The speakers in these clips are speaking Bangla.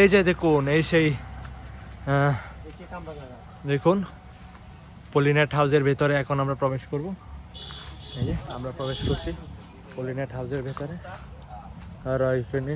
এই যে দেখুন, এই সেই দেখুন পলিনেট হাউসের ভেতরে এখন আমরা প্রবেশ করব। এই যে আমরা প্রবেশ করছি পলিনেট হাউসের ভেতরে। আর এখানে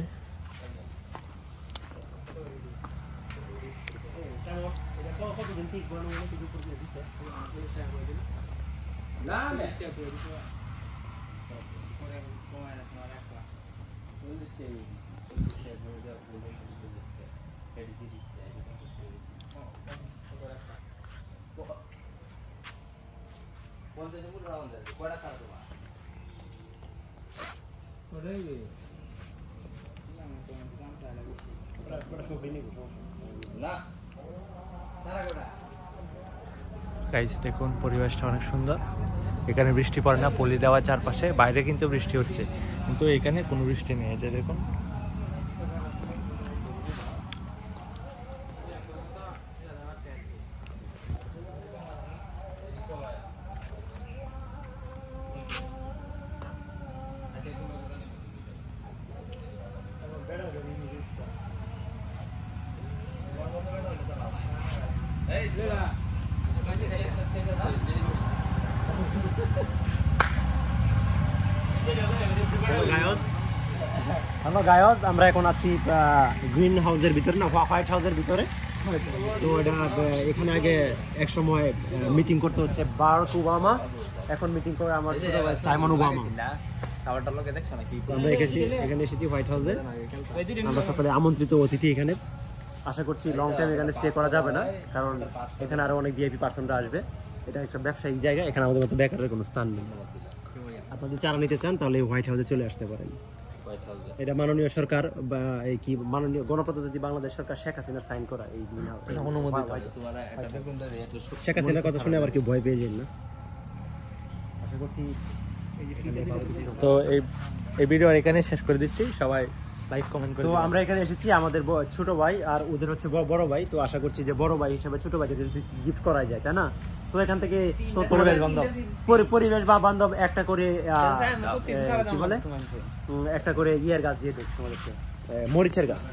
গাইস দেখুন পরিবেশটা অনেক সুন্দর। এখানে বৃষ্টি পড়ে না, পলি দেওয়া চারপাশে। বাইরে কিন্তু বৃষ্টি হচ্ছে, কিন্তু এখানে কোনো বৃষ্টি নেই। যে দেখুন হ্যালো গায়জ, আমরা এখন আছি গ্রিন হাউসের ভিতরে, না হোয়াইট হাউসের ভিতরে। তো এটা এখানে আগে এক সময় মিটিং করতে হচ্ছে বারাক ওবামা, এখন মিটিং করে আমার ছোট ভাই সাইমন ওবামা। আমরা এখানে এসেছি হোয়াইট হাউসে। আমরা সকলে আমন্ত্রিত অতিথি এখানে। আশা করছি লং টাইম এখানে স্টে করা যাবে না, কারণ এখানে আরো অনেক ভিআইপি পার্সনরা আসবে। এটা একটা ব্যবসায়িক জায়গা, এখানে আমাদের মতো বেকারের কোনো স্থান নেই। আপনাদের চারা নিতে চান তাহলে হোয়াইট হাউসে চলে আসতে পারেন। এটা মাননীয় সরকার বা এই কি মাননীয় গণপ্রজাতন্ত্রী বাংলাদেশ সরকার শেখ হাসিনার সাইন করা এই অনুমোদিত। শেখ হাসিনার কথা শুনে আবার কেউ ভয় পেয়ে যান না। আশা করছি। তো এই ভিডিও এখানে শেষ করে দিচ্ছি। সবাই লাইক কমেন্ট করে। তো আমরা এখানে এসেছি, আমাদের ছোট ভাই আর ওদের হচ্ছে বড় ভাই। তো আশা করছি যে বড় ভাই হিসেবে ছোট ভাইকে যদি গিফট করা যায়, তাই না? তো এখান থেকে পরিবেশ বা বান্ধব একটা করে কি বলে একটা করে ইয়ের গাছ দিয়ে দেখ তোমাদেরকে, মরিচের গাছ।